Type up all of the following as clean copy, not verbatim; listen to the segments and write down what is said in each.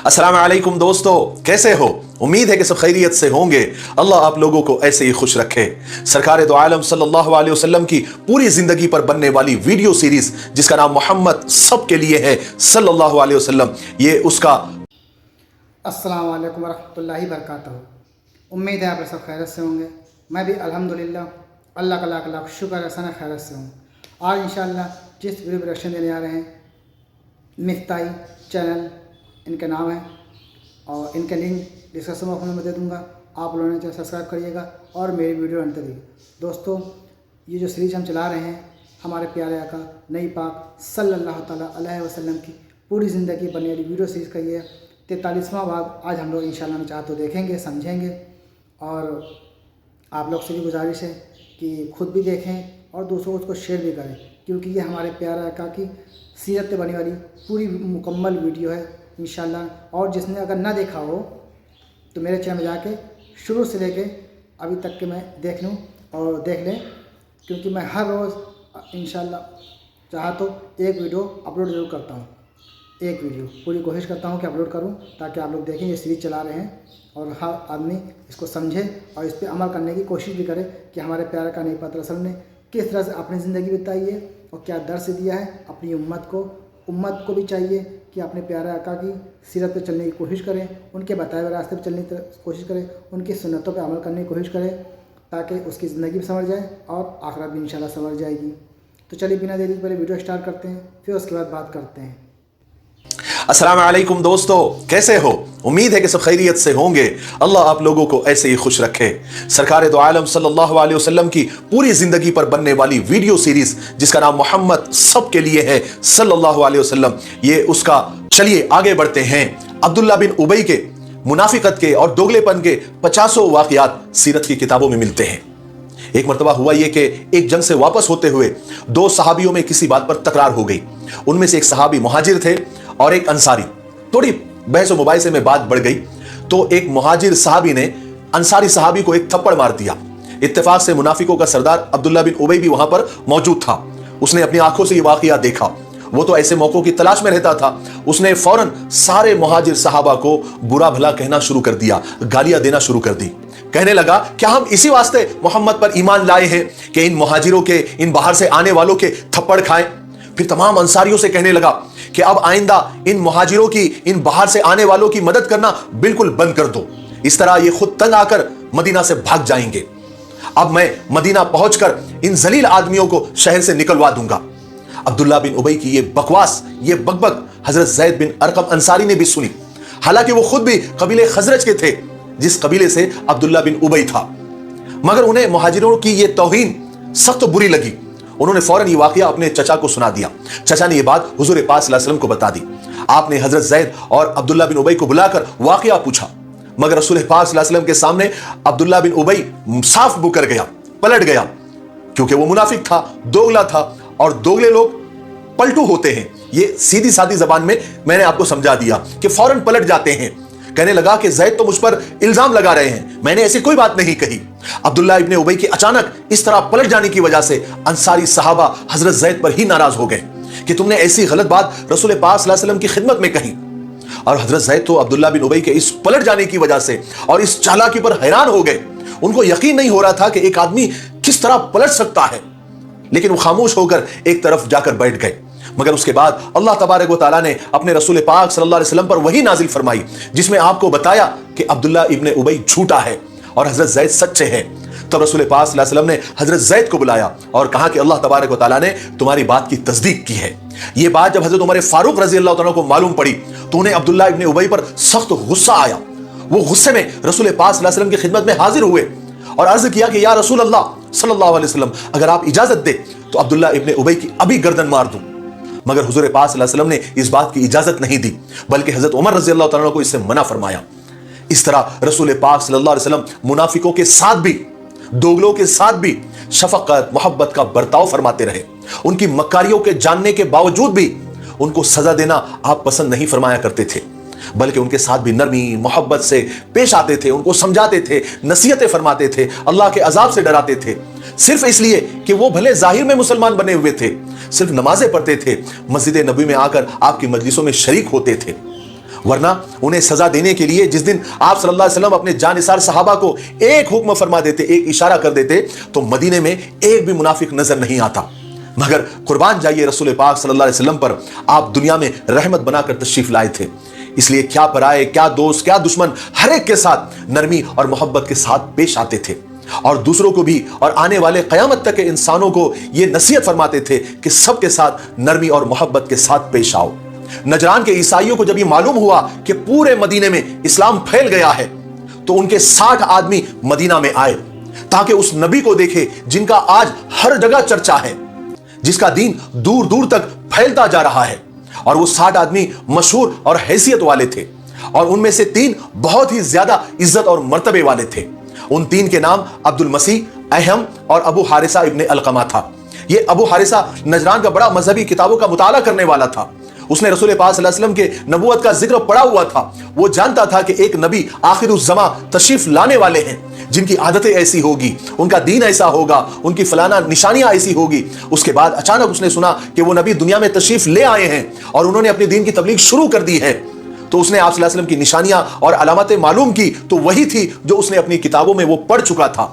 अस्सलाम वालेकुम दोस्तों, कैसे हो? उम्मीद है कि सब खैरियत से होंगे। अल्लाह आप लोगों को ऐसे ही खुश रखे। सरकार दो आलम सल्लल्लाहु अलैहि वसल्लम की पूरी जिंदगी पर बनने वाली वीडियो सीरीज जिसका नाम मोहम्मद सबके लिए है सल्लल्लाहु अलैहि वसल्लम, ये उसका अस्सलाम वालेकुम वरहमतुल्लाहि वबरकातुहू। उम्मीद है आप सब खैरियत से होंगे। मैं भी अल्हम्दुलिल्लाह अल्लाह का लाख लाख शुक्र है खैरियत से हूँ। आज इंशाअल्लाह जिस वीडियो प्रोडक्शन देने आ रहे हैं, मिफ्ताही चैनल इनका नाम है और इनका लिंक डिस्क्रिप्शन बॉक्स में दे दूँगा। आप लोगों ने चैनल सब्सक्राइब करिएगा और मेरी वीडियो अंत देखिए। दोस्तों, ये जो सीरीज हम चला रहे हैं हमारे प्यारे आका नबी पाक सल्लल्लाहु ताला अलैहि वसल्लम की पूरी ज़िंदगी बनने वाली वीडियो सीरीज़ का ये 43वां भाग आज हम लोग इंशाअल्लाह में चाहे तो देखेंगे, समझेंगे। और आप लोग से भी गुजारिश है कि खुद भी देखें और दूसरों को उसको शेयर भी करें, क्योंकि ये हमारे प्यारे आका की सीरत पे बनी वाली पूरी मुकम्मल वीडियो है इंशाअल्लाह। और जिसने अगर ना देखा हो तो मेरे चैनल में जाके शुरू से लेके अभी तक के मैं देख लूँ और देख लें, क्योंकि मैं हर रोज़ इंशाअल्लाह चाहा तो एक वीडियो अपलोड ज़रूर करता हूँ। एक वीडियो पूरी कोशिश करता हूँ कि अपलोड करूँ ताकि आप लोग देखें। ये सीरीज़ चला रहे हैं और हर आदमी इसको समझे और इस पर अमल करने की कोशिश भी करे कि हमारे प्यारे का नबी पाक रसूल ने किस तरह से अपनी ज़िंदगी बिताई है और क्या दर्स दिया है अपनी उम्मत को भी चाहिए कि अपने प्यारे आका की सीरत पे चलने की कोशिश करें, उनके बताए हुए रास्ते पे चलने की कोशिश करें, उनकी सुन्नतों पे अमल करने की कोशिश करें ताकि उसकी ज़िंदगी भी संवर जाए और आखिरत भी इंशाल्लाह संवर जाएगी। तो चलिए बिना देरी के पहले वीडियो स्टार्ट करते हैं, फिर उसके बाद बात करते हैं। अस्सलाम वालेकुम दोस्तों, कैसे हो? उम्मीद है कि सब खैरियत से होंगे। अल्लाह आप लोगों को ऐसे ही खुश रखे। सरकार दो आलम सल्लल्लाहु अलैहि वसल्लम की पूरी जिंदगी पर बनने वाली वीडियो सीरीज जिसका नाम मोहम्मद सबके लिए है सल्लल्लाहु अलैहि वसल्लम, ये उसका। चलिए आगे बढ़ते हैं। अब्दुल्ला बिन उबई के मुनाफिकत के और दोगलेपन के 50 वाकयात सीरत की किताबों में मिलते हैं। एक मर्तबा हुआ यह कि एक जंग से वापस होते हुए दो सहाबियों में किसी बात पर तकरार हो गई। उनमें से एक सहाबी मुहाजिर थे और एक अंसारी। थोड़ी बहस मुबाहिसे में बात बढ़ गई तो एक मुहाजिर सहाबी ने अंसारी सहाबी को एक थप्पड़ मार दिया। इत्तेफाक से मुनाफिकों का सरदार अब्दुल्ला बिन उबई भी वहां पर मौजूद था। उसने अपनी आंखों से यह वाकया देखा। वो तो ऐसे मौकों की तलाश में रहता था। उसने फौरन सारे मुहाजिर सहाबा को बुरा भला कहना शुरू कर दिया, गालियां देना शुरू कर दी। कहने लगा, क्या हम इसी वास्ते मोहम्मद पर ईमान लाए हैं कि इन मुहाजिरों के, इन बाहर से आने वालों के थप्पड़ खाएं? फिर तमाम अंसारियों से कहने लगा कि अब आइंदा इन मुहाजिरों की, इन बाहर से आने वालों की मदद करना बिल्कुल बंद कर दो। इस तरह ये खुद तंग आकर मदीना से भाग जाएंगे। अब मैं मदीना पहुंचकर इन जलील आदमियों को शहर से निकलवा दूंगा। अब्दुल्ला बिन उबई की ये बकवास, ये बकबक हजरत ज़ैद बिन अरकम अंसारी ने भी सुनी। हालांकि वो खुद भी कबीले खजरज के थे, जिस कबीले से अब्दुल्ला बिन उबई था, मगर उन्हें मुहाजिरों की ये तौहीन सख्त बुरी लगी। उन्होंने फौरन ये वाकया अपने चचा को सुना दिया। चचा ने ये बात हुजूर पाक सल्लल्लाहु अलैहि वसल्लम को बता दी। आपने हजरत ज़ैद और अब्दुल्ला बिन उबई को बुलाकर वाकया पूछा, मगर रसूल पाक सल्लल्लाहु अलैहि वसल्लम के सामने अब्दुल्ला बिन उबई साफ मुकर गया, पलट गया, क्योंकि वो मुनाफिक था, दोगला था और दोगले लोग पलटू होते हैं। ये सीधी सादी जबान में मैंने आपको समझा दिया कि फौरन पलट जाते हैं। कहने लगा कि ज़ैद तो मुझ पर इल्जाम लगा रहे हैं, मैंने ऐसी कोई बात नहीं कही। अब्दुल्ला इब्ने उबई के अचानक इस तरह पलट जाने की वजह से अंसारी सहाबा हजरत ज़ैद पर ही नाराज हो गए कि तुमने ऐसी गलत बात रसूल पाक सल्लल्लाहु अलैहि वसल्लम की खिदमत में कही। और हजरत ज़ैद तो अब्दुल्ला बिन उबई के इस पलट जाने की वजह से और इस चालाकी पर हैरान हो गए। उनको यकीन नहीं हो रहा था कि एक आदमी किस तरह पलट सकता है, लेकिन वो खामोश होकर एक तरफ जाकर बैठ गए। मगर उसके बाद अल्लाह तबारक व तआला ने अपने रसूल पाक सल्लल्लाहु अलैहि वसल्लम पर वही नाजिल फरमाई जिसमें आपको बताया कि अब्दुल्ला इब्ने उबई झूठा है और हजरत ज़ैद सच्चे हैं। तब रसूल पाक सल्लल्लाहु अलैहि वसल्लम ने हजरत ज़ैद को बुलाया और कहा कि अल्लाह तबारक व तआला ने तुम्हारी बात की तस्दीक की है। ये बात जब हजरत उमर फारूक रजी अल्लाह तआला को मालूम पड़ी तो उन्हें अब्दुल्ला इब्ने उबई पर सख्त गुस्सा आया। वो गुस्से में रसूल पाक सल्लल्लाहु अलैहि वसल्लम की खिदमत में हाजिर हुए और अर्ज किया कि या रसूल अल्लाह सल्लल्लाहु अलैहि वसल्लम, अगर आप इजाजत दे तो अब्दुल्ला इब्ने उबई की अभी गर्दन मार दूं। मगर हुजूर पाक सल्लल्लाहु अलैहि वसल्लम ने इस बात की इजाजत नहीं दी, बल्कि हजरत उमर रजी अल्लाह तआला को इससे मना फरमाया। इस तरह रसूल पाक सल्लल्लाहु अलैहि वसल्लम मुनाफिकों के साथ भी, दोगलों के साथ भी शफकत, मोहब्बत का बर्ताव फरमाते रहे। उनकी मक्कारियों के जानने के बावजूद भी उनको सजा देना आप पसंद नहीं फरमाया करते थे, बल्कि उनके साथ भी नरमी मोहब्बत से पेश आते थे, उनको समझाते थे, नसीहतें फरमाते थे, अल्लाह के अजाब से डराते थे, सिर्फ इसलिए कि वो भले जाहिर में मुसलमान बने हुए थे, सिर्फ नमाजें पढ़ते थे, मस्जिद नबी में आकर आपकी मजलिसों में शरीक होते थे। वरना उन्हें सजा देने के लिए जिस दिन आप सल्लल्लाहु अलैहि वसल्लम अपने जानिसार सहाबा को एक हुक्म फरमा देते, एक इशारा कर देते, तो मदीने में एक भी मुनाफिक नजर नहीं आता। मगर कुर्बान जाइए रसूल पाक सल्लल्लाहु अलैहि वसल्लम पर, आप दुनिया में रहमत बनाकर तशरीफ लाए थे। इसलिए क्या पराए, क्या दोस्त, क्या दुश्मन, हर एक के साथ नरमी और मोहब्बत के साथ पेश आते थे और दूसरों को भी और आने वाले कयामत तक के इंसानों को यह नसीहत फरमाते थे कि सबके साथ नरमी और मोहब्बत के साथ पेश आओ। नजरान के ईसाइयों को जब ये मालूम हुआ कि पूरे मदीने में इस्लाम फैल गया है, तो उनके 60 आदमी मदीना में आए ताकि उस नबी को देखे जिनका आज हर जगह चर्चा है, जिसका दीन दूर दूर तक फैलता जा रहा है। और वो 60 आदमी मशहूर और हैसियत वाले थे और उनमें से 3 बहुत ही ज्यादा इज्जत और मर्तबे वाले थे। उन 3 के नाम अब्दुल मसीह, अहम और अबू हारिसा इब्ने अलकमा था। ये अबू हारिसा नजरान का बड़ा मजहबी किताबों का मुताला करने वाला था। उसने रसूल पाक सल्लल्लाहु अलैहि वसल्लम के नबूवत का जिक्र पढ़ा हुआ था। वो जानता था कि एक नबी आखिर उस जमा तशरीफ लाने वाले हैं जिनकी आदतें ऐसी होगी, उनका दीन ऐसा होगा, उनकी फलाना निशानियां ऐसी होगी। उसके बाद अचानक उसने सुना कि वो नबी दुनिया में तशरीफ ले आए हैं और उन्होंने अपने दीन की तबलीग शुरू कर दी है। तो उसने आप सल्लल्लाहु अलैहि वसल्लम की निशानियां और अलामतें मालूम की, तो वही थी जो उसने अपनी किताबों में वो पढ़ चुका था।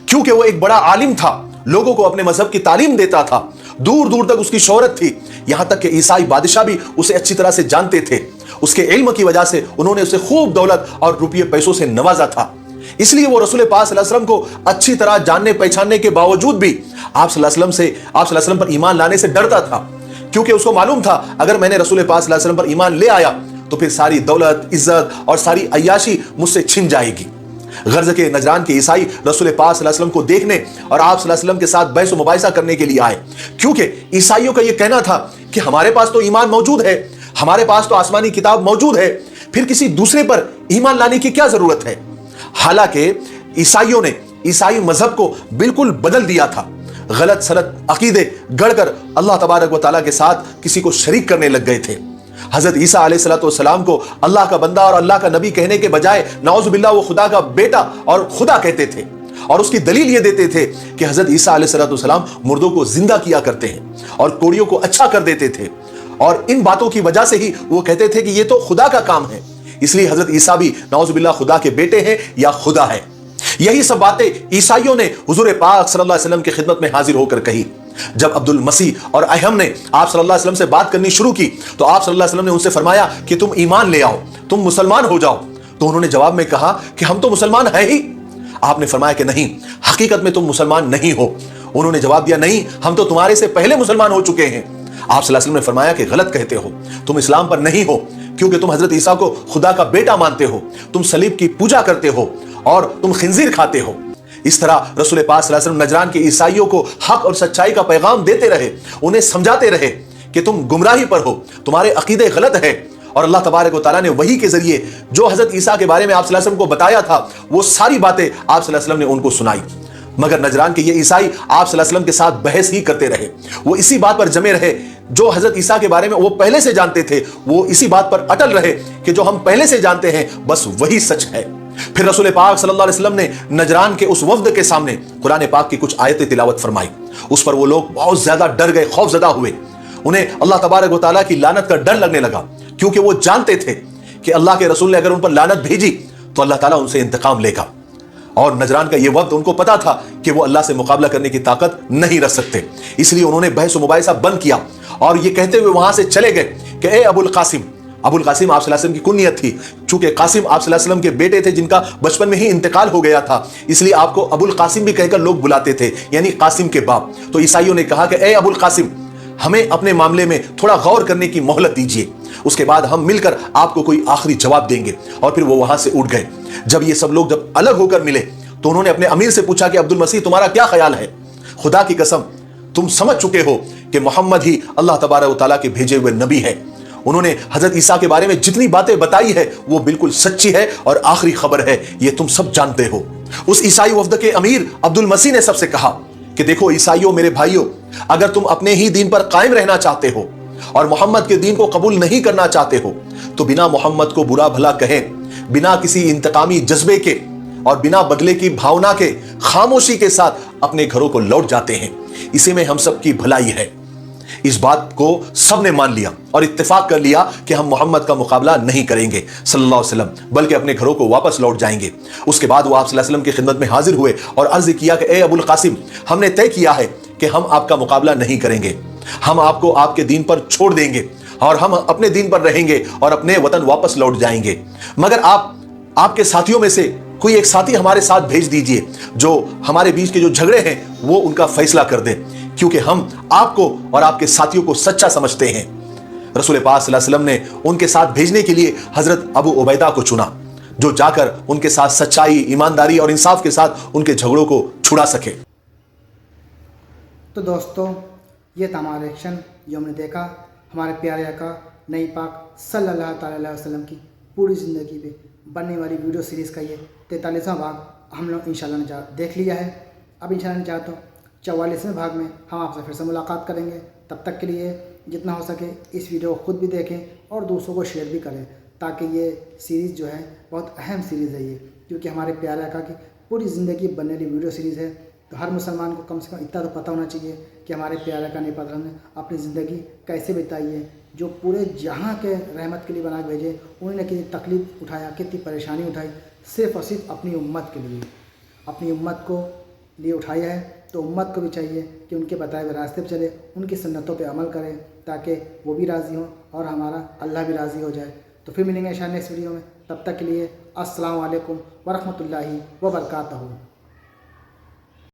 क्योंकि वो एक बड़ा आलिम था, लोगों को अपने मजहब की तालीम देता था, दूर दूर तक उसकी शोहरत थी, यहां तक कि ईसाई बादशाह भी उसे अच्छी तरह से जानते थे। उसके इल्म की वजह से उन्होंने उसे खूब दौलत और रुपये पैसों से नवाजा था। इसलिए वो रसूल पाक सल्लल्लाहु अलैहि वसल्लम को अच्छी तरह जानने पहचानने के बावजूद भी आप सल्लल्लाहु अलैहि वसल्लम पर ईमान लाने से डरता था, क्योंकि उसको मालूम था अगर मैंने रसूल पाक सल्लल्लाहु अलैहि वसल्लम पर ईमान ले आया तो फिर सारी दौलत, इज्जत और सारी अय्याशी मुझसे छिन जाएगी। गर्ज के नजरान के ईसाई रसूल पाक सल्लल्लाहु अलैहि वसल्लम को देखने और आप सल्लल्लाहु अलैहि वसल्लम के साथ बहस मुबाहिसा करने के लिए आए, क्योंकि ईसाइयों का यह कहना था कि हमारे पास तो ईमान मौजूद है, हमारे पास तो आसमानी किताब मौजूद है, फिर किसी दूसरे पर ईमान लाने की क्या जरूरत है। हालांकि ईसाइयों ने ईसाई मजहब को बिल्कुल बदल दिया था। गलत सलत अकीदे गढ़कर अल्लाह तबारक व तआला के साथ किसी को शरीक करने लग गए थे। हजरत ईसा अलैहिस्सलाम को अल्लाह का बंदा और अल्लाह का नबी कहने के बजाय नाउज़ुबिल्लाह वो खुदा का बेटा और खुदा कहते थे, और उसकी दलील ये देते थे कि हजरत ईसा अलैहिस्सलाम मुर्दों को जिंदा किया करते हैं और कोड़ियों को अच्छा कर देते थे, और इन बातों की वजह से ही वो कहते थे कि ये तो खुदा का काम है, इसलिए हजरत ईसा भी नाउज़ुबिल्लाह खुदा के बेटे हैं या खुदा है। यही सब बातें ईसाइयों ने हुजूर पाक सल्लल्लाहु अलैहि वसल्लम की खिदमत में हाजिर होकर कही। जब अब्दुल मसीह और अहम ने आप सल्लल्लाहु अलैहि वसल्लम से बात करनी शुरू की, तो आप सल्लल्लाहु अलैहि वसल्लम ने उनसे फरमाया कि तुम ईमान ले आओ, तुम मुसलमान हो जाओ। तो उन्होंने जवाब में कहा कि हम तो मुसलमान हैं ही। आपने फरमाया कि नहीं, हकीकत में तुम मुसलमान नहीं हो। उन्होंने जवाब दिया, नहीं, हम तो तुम्हारे से पहले मुसलमान हो चुके हैं। आप सल्लल्लाहु अलैहि वसल्लम ने फरमाया कि गलत कहते हो, तुम इस्लाम पर नहीं हो, क्योंकि तुम हजरत ईसा को खुदा का बेटा मानते हो, तुम सलीब की पूजा करते हो और तुम खिंजीर खाते हो। इस तरह रसूल पाक सल्लल्लाहु अलैहि वसल्लम नजरान के ईसाइयों को हक और सच्चाई का पैगाम देते रहे, उन्हें समझाते रहे कि तुम गुमराही पर हो, तुम्हारे अकीदे गलत है। और अल्लाह तबारक व तआला ने वही के जरिए जो हजरत ईसा के बारे में आप सल्लल्लाहु अलैहि वसल्लम को बताया था, वो सारी बातें आप सल्लल्लाहु अलैहि वसल्लम ने उनको सुनाई। मगर नजरान के ये ईसाई आप सल्लल्लाहु अलैहि वसल्लम के साथ बहस ही करते रहे। वो इसी बात पर जमे रहे जो हजरत ईसा के बारे में वो पहले से जानते थे, वो इसी बात पर अटल रहे कि जो हम पहले से जानते हैं बस वही सच है। फिर रसूल पाक सल्लल्लाहु अलैहि वसल्लम ने नजरान के उस वफ्द के सामने कुरान पाक की कुछ आयतें तिलावत फरमाई। उस पर वो लोग बहुत ज्यादा डर गए, खौफजदा हुए। उन्हें अल्लाह तबारक व तआला की लानत का डर लगने लगा, क्योंकि वो जानते थे कि अल्लाह के रसूल ने अगर उन पर लानत भेजी तो अल्लाह ताला उनसे इंतकाम लेगा। और नजरान का ये वक्त उनको पता था कि वो अल्लाह से मुकाबला करने की ताकत नहीं रख सकते, इसलिए उन्होंने बहस मुबाहिसा बंद किया और ये कहते हुए वहां से चले गए कि ए अबुल कासिम। अबुल कासिम आप सल्लल्लाहु अलैहि वसल्लम की कुनियत थी, चूंकि कासिम आप सल्लल्लाहु अलैहि वसल्लम के बेटे थे जिनका बचपन में ही इंतकाल हो गया था, इसलिए आपको अबुल कासिम भी कहकर लोग बुलाते थे, यानी कासिम के बाप। तो ईसाइयों ने कहा कि ए अबुल कासिम, हमें अपने मामले में थोड़ा गौर करने की मोहलत दीजिए, उसके बाद हम मिलकर आपको कोई आखिरी जवाब देंगे। और फिर वो वहां से उठ गए। जब ये सब लोग जब अलग होकर मिले तो उन्होंने अपने अमीर से पूछा कि अब्दुल मसीह, तुम्हारा क्या ख्याल है? खुदा की कसम, तुम समझ चुके हो कि मोहम्मद ही अल्लाह तबारक व तआला के भेजे हुए नबी है। उन्होंने हजरत ईसा के बारे में जितनी बातें बताई है वो बिल्कुल सच्ची है और आखिरी खबर है, ये तुम सब जानते हो। उस ईसाई वफ्द के अमीर अब्दुल मसीह ने सबसे कहा कि देखो ईसाइयों, मेरे भाइयों, अगर तुम अपने ही दीन पर कायम रहना चाहते हो और मोहम्मद के दीन को कबूल नहीं करना चाहते हो, तो बिना मोहम्मद को बुरा भला कहे, बिना किसी इंतकामी जज्बे के और बिना बदले की भावना के खामोशी के साथ अपने घरों को लौट जाते हैं। इसी में हम सब की भलाई है। इस बात को सबने मान लिया और इत्तेफाक कर लिया कि हम मोहम्मद का मुकाबला नहीं करेंगे सल्लल्लाहु अलैहि वसल्लम, बल्कि अपने घरों को वापस लौट जाएंगे। उसके बाद वो आप सल्लल्लाहु अलैहि वसल्लम की खिदमत में हाजिर हुए और अर्ज किया कि ए अबुल कासिम, हमने तय किया है कि हम आपका मुकाबला नहीं करेंगे, हम आपको आपके दीन पर छोड़ देंगे और हम अपने दीन पर रहेंगे और अपने वतन वापस लौट जाएंगे। मगर आपके साथियों में से कोई एक साथी हमारे साथ भेज दीजिए जो हमारे बीच के जो झगड़े हैं वो उनका फैसला कर दे, क्योंकि हम आपको और आपके साथियों को सच्चा समझते हैं। रसूल पाक सल्लल्लाहु अलैहि वसल्लम ने उनके साथ भेजने के लिए हजरत अबू उबैदा को चुना, जो जाकर उनके साथ सच्चाई, ईमानदारी और इंसाफ के साथ उनके झगड़ों को छुड़ा सके। तो दोस्तों, ये था हमारा रिएक्शन जो हमने देखा हमारे प्यारे आका नबी पाक सल्लल्लाहु अलैहि वसल्लम की पूरी ज़िंदगी पे बनने वाली वीडियो सीरीज़ का ये 43वां भाग हम लोग इंशाल्लाह ने देख लिया है। अब इंशाल्लाह ने चाहता हूँ 44वें भाग में हम आपसे फिर से मुलाकात करेंगे। तब तक के लिए जितना हो सके इस वीडियो को खुद भी देखें और दूसरों को शेयर भी करें, ताकि ये सीरीज़ जो है बहुत अहम सीरीज़ है ये, क्योंकि हमारे प्यारे आका की पूरी ज़िंदगी बनने वाली वीडियो सीरीज़ है। तो हर मुसलमान को कम से कम इतना तो पता होना चाहिए कि हमारे प्यारे आका नबी पाक ने अपनी ज़िंदगी कैसे बिताई है, जो पूरे जहाँ के रहमत के लिए बना भेजे। उन्होंने कितनी तकलीफ़ उठाया, कितनी परेशानी उठाई, सिर्फ़ और सिर्फ अपनी उम्मत के लिए, अपनी उम्मत को लिए उठाया है। तो उम्मत को भी चाहिए कि उनके बताए हुए रास्ते पर चले, उनकी सुन्नतों पे अमल करें, ताकि वो भी राज़ी हों और हमारा अल्लाह भी राज़ी हो जाए। तो फिर मिलेंगे इंशाअल्लाह नेक्स्ट वीडियो में। तब तक के लिए अस्सलामु अलैकुम वरहमतुल्लाहि वबरकातुहू।